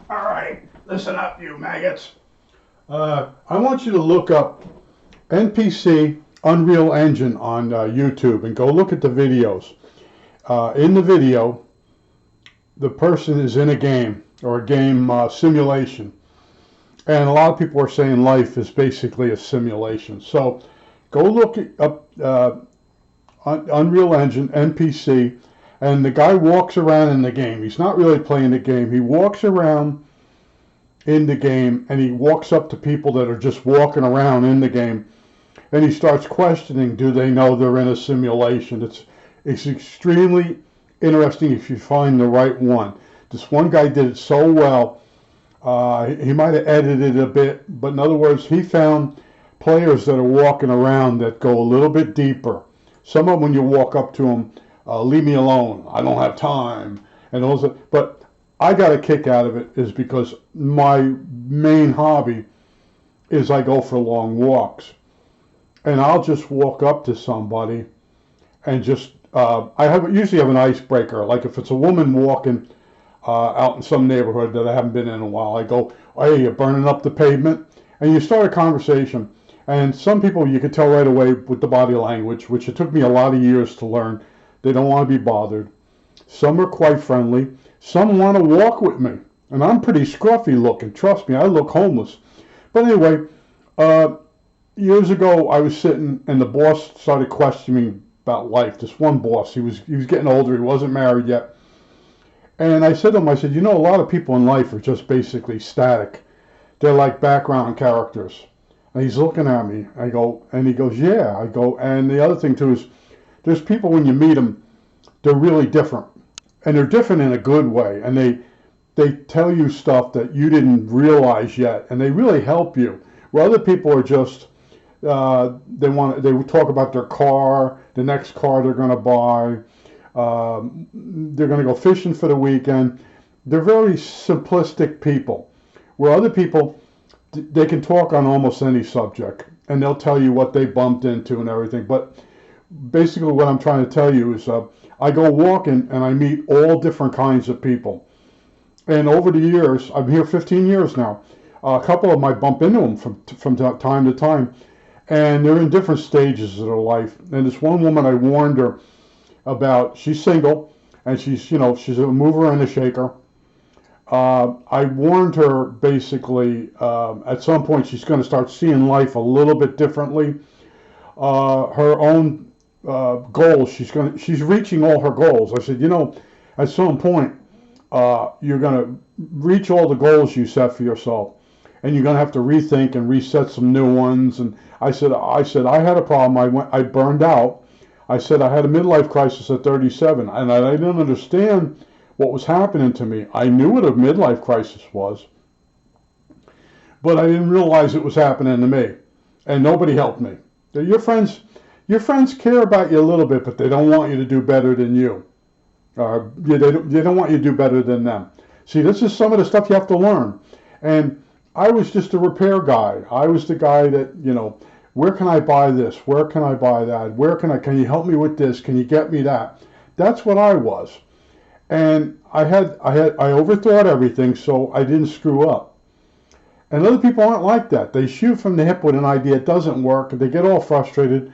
All right, listen up, you maggots. I want you to look up NPC Unreal Engine on YouTube and go look at the videos. In the video, the person is in a game or a game simulation. And a lot of people are saying life is basically a simulation. So go look up Unreal Engine, NPC, and the guy walks around in the game. He's not really playing the game. He walks around in the game and he walks up to people that are just walking around in the game and he starts questioning, do they know they're in a simulation? It's extremely interesting if you find the right one. This one guy did it so well. He might have edited it a bit, but in other words, he found players that are walking around that go a little bit deeper. Some of them, when you walk up to them, leave me alone, I don't have time, and those. But I got a kick out of it is because my main hobby is I go for long walks, and I'll just walk up to somebody and just usually have an icebreaker. Like if it's a woman walking out in some neighborhood that I haven't been in a while, I go, "Hey, you're burning up the pavement," and you start a conversation. And some people you can tell right away with the body language, which it took me a lot of years to learn. They don't want to be bothered. Some are quite friendly. Some want to walk with me, and I'm pretty scruffy looking. Trust me, I look homeless. But anyway, years ago I was sitting, and the boss started questioning about life. This one boss, he was getting older. He wasn't married yet. And I said to him, I said, you know, a lot of people in life are just basically static. They're like background characters. And he's looking at me. I go, and he goes, yeah. I go, and the other thing too is, there's people when you meet them, they're really different, and they're different in a good way. And they tell you stuff that you didn't realize yet, and they really help you. Where other people are just they talk about their car, the next car they're going to buy. They're going to go fishing for the weekend. They're very simplistic people. Where other people, they can talk on almost any subject, and they'll tell you what they bumped into and everything. But basically what I'm trying to tell you is I go walking and I meet all different kinds of people. And over the years, I'm here 15 years now, a couple of them I bump into them from time to time. And they're in different stages of their life. And this one woman, I warned her about, she's single, and she's a mover and a shaker. I warned her basically at some point she's going to start seeing life a little bit differently. Her own goals, she's reaching all her goals. I said, at some point you're going to reach all the goals you set for yourself, and you're going to have to rethink and reset some new ones. And I said I had a problem. I burned out. I said I had a midlife crisis at 37, and I didn't understand what was happening to me. I knew what a midlife crisis was, but I didn't realize it was happening to me, and nobody helped me. Your friends care about you a little bit, but they don't want you to do better than you. They don't want you to do better than them. See, this is some of the stuff you have to learn. And I was just a repair guy. I was the guy that, where can I buy this? Where can I buy that? Can you help me with this? Can you get me that? That's what I was. And I overthought everything, so I didn't screw up. And other people aren't like that. They shoot from the hip with an idea, it doesn't work, they get all frustrated,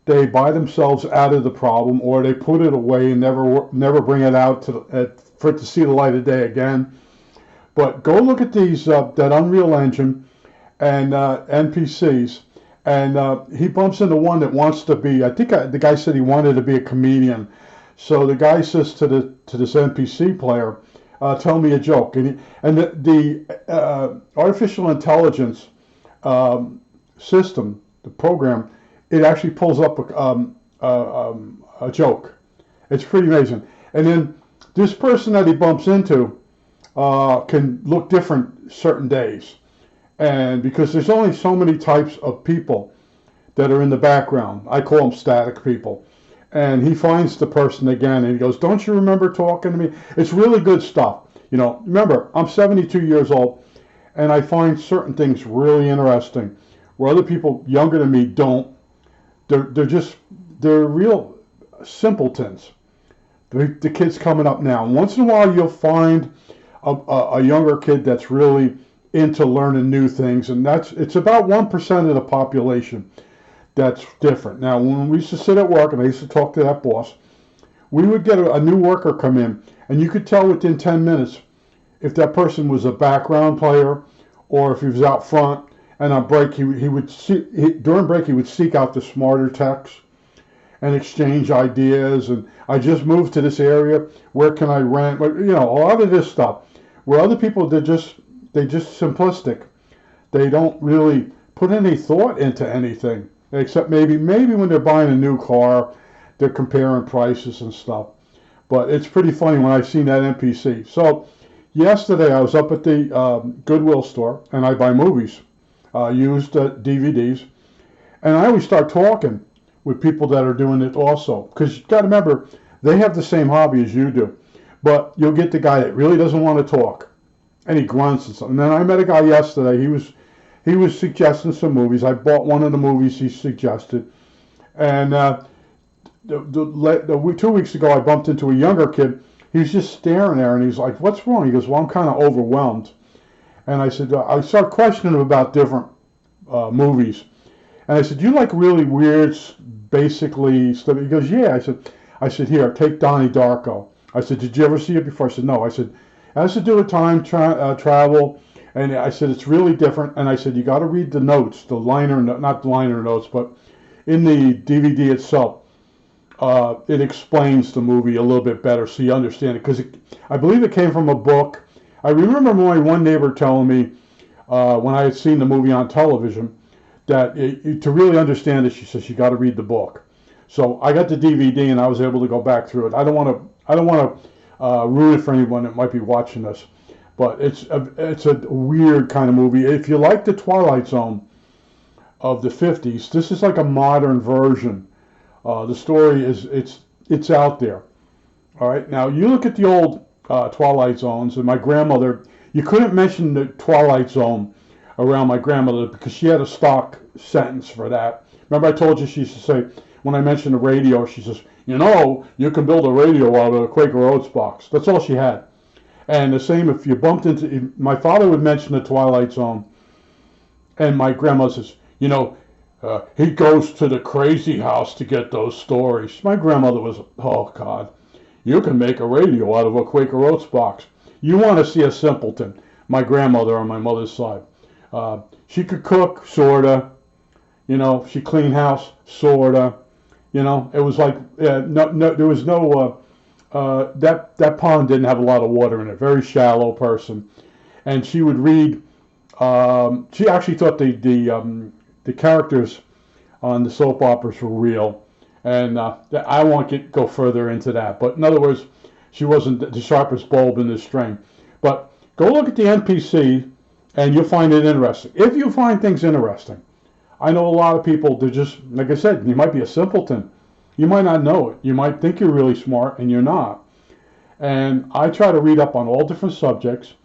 they buy themselves out of the problem, or they put it away and never bring it out for it to see the light of day again. But go look at these that Unreal Engine and NPCs, and he bumps into one that wants to be. I think the guy said he wanted to be a comedian. So the guy says to this NPC player, "Tell me a joke." And the artificial intelligence system, the program, it actually pulls up a joke. It's pretty amazing. And then this person that he bumps into can look different certain days. And because there's only so many types of people that are in the background, I call them static people. And he finds the person again and he goes, "Don't you remember talking to me?" It's really good stuff. Remember, I'm 72 years old and I find certain things really interesting where other people younger than me don't. They're real simpletons. The kids coming up now. Once in a while you'll find a younger kid that's really into learning new things, and it's about 1% of the population that's different. Now, when we used to sit at work and I used to talk to that boss, we would get a new worker come in, and you could tell within 10 minutes if that person was a background player or if he was out front. And on break, during break he would seek out the smarter techs and exchange ideas. And I just moved to this area. Where can I rent? You know, a lot of this stuff. Where other people they're just simplistic. They don't really put any thought into anything except maybe when they're buying a new car, they're comparing prices and stuff. But it's pretty funny when I seen that NPC. So yesterday I was up at the Goodwill store and I buy movies, used DVDs, and I always start talking with people that are doing it also, because you got to remember they have the same hobby as you do, but you'll get the guy that really doesn't want to talk, and he grunts and something. And then I met a guy yesterday. He was suggesting some movies. I bought one of the movies he suggested, and 2 weeks ago I bumped into a younger kid. He was just staring there, and he's like, "What's wrong?" He goes, "Well, I'm kind of overwhelmed." And I said, I started questioning him about different movies. And I said, "You like really weird, basically stuff?" He goes, "Yeah." I said, "Here, take Donnie Darko." I said, "Did you ever see it before?" I said, "No." I said, "It has to do with time travel." And I said, "It's really different." And I said, "You got to read the notes, not the liner notes, but in the DVD itself. It explains the movie a little bit better so you understand it. Because I believe it came from a book. I remember my one neighbor telling me when I had seen the movie on television that to really understand it, she says, you got to read the book. So I got the DVD and I was able to go back through it. I don't want to ruin it for anyone that might be watching this, but it's a weird kind of movie. If you like the Twilight Zone of the 50s, this is like a modern version. The story it's out there. All right. Now you look at the old Twilight Zones, and my grandmother. You couldn't mention the Twilight Zone around my grandmother because she had a stock sentence for that. Remember I told you she used to say when I mentioned the radio, she says, "You know, you can build a radio out of a Quaker Oats box." That's all she had. And the same if you bumped into my father would mention the Twilight Zone, and my grandmother says, "You know." He goes to the crazy house to get those stories. My grandmother was, oh God, you can make a radio out of a Quaker Oats box. You want to see a simpleton. My grandmother on my mother's side. She could cook, sorta. You know, she cleaned house, sorta. You know, it was like, there was no, that pond didn't have a lot of water in it. Very shallow person. And she would read, she actually thought the characters on the soap operas were real, and I won't go further into that. But in other words, she wasn't the sharpest bulb in the string. But go look at the NPC, and you'll find it interesting. If you find things interesting, I know a lot of people. They're just like I said. You might be a simpleton. You might not know it. You might think you're really smart, and you're not. And I try to read up on all different subjects.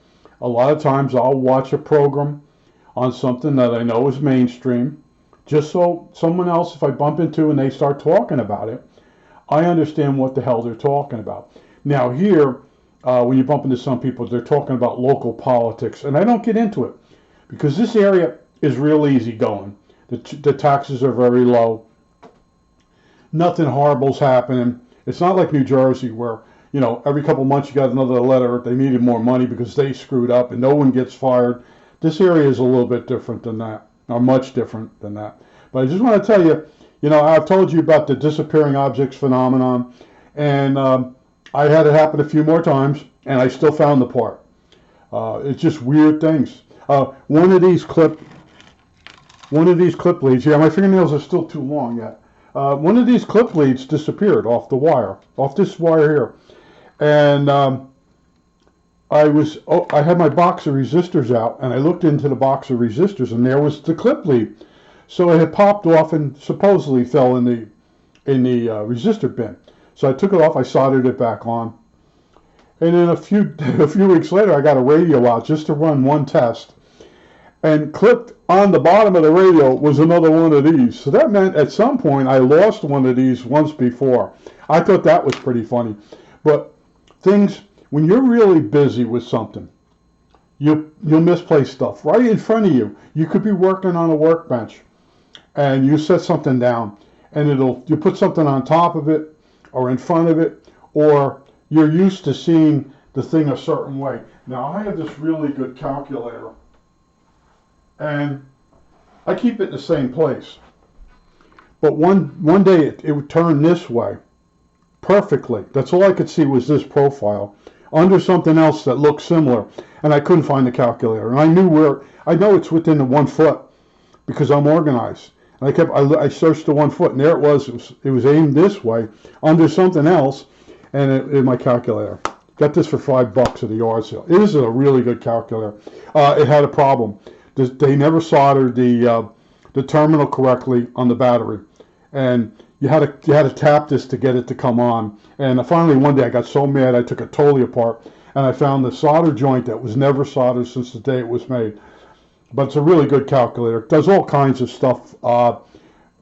A lot of times, I'll watch a program on something that I know is mainstream, just so someone else, if I bump into and they start talking about it, I understand what the hell they're talking about. Now here, when you bump into some people, they're talking about local politics, and I don't get into it because this area is real easy going. The taxes are very low. Nothing horrible's happening. It's not like New Jersey where, you know, every couple months you got another letter, they needed more money because they screwed up and no one gets fired. This area is a little bit different than that, or much different than that. But I just want to tell you, you know, I've told you about the disappearing objects phenomenon, and I had it happen a few more times, and I still found the part. It's just weird things. One of these clip leads. Yeah, my fingernails are still too long yet. One of these clip leads disappeared off the wire, off this wire here, and I had my box of resistors out, and I looked into the box of resistors, and there was the clip lead. So it had popped off and supposedly fell in the resistor bin. So I took it off, I soldered it back on, and then a few weeks later, I got a radio out just to run one test, and clipped on the bottom of the radio was another one of these. So that meant at some point I lost one of these once before. I thought that was pretty funny, but things. when you're really busy with something, you'll misplace stuff right in front of you. You could be working on a workbench and you set something down and you put something on top of it or in front of it, or you're used to seeing the thing a certain way. Now I have this really good calculator and I keep it in the same place. But one day it would turn this way perfectly. That's all I could see was this profile under something else that looked similar, and I couldn't find the calculator. And I know it's within the 1 foot because I'm organized. And I searched the 1 foot, and there it was. It was aimed this way under something else, and in my calculator. Got this for $5 at the yard sale. It is a really good calculator. It had a problem. They never soldered the terminal correctly on the battery, and you had to tap this to get it to come on. And finally one day I got so mad I took it totally apart, and I found the solder joint that was never soldered since the day it was made. But it's a really good calculator. It does all kinds of stuff,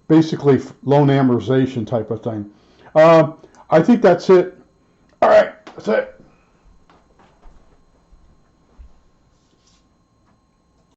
basically loan amortization type of thing. I think that's it. All right, that's it.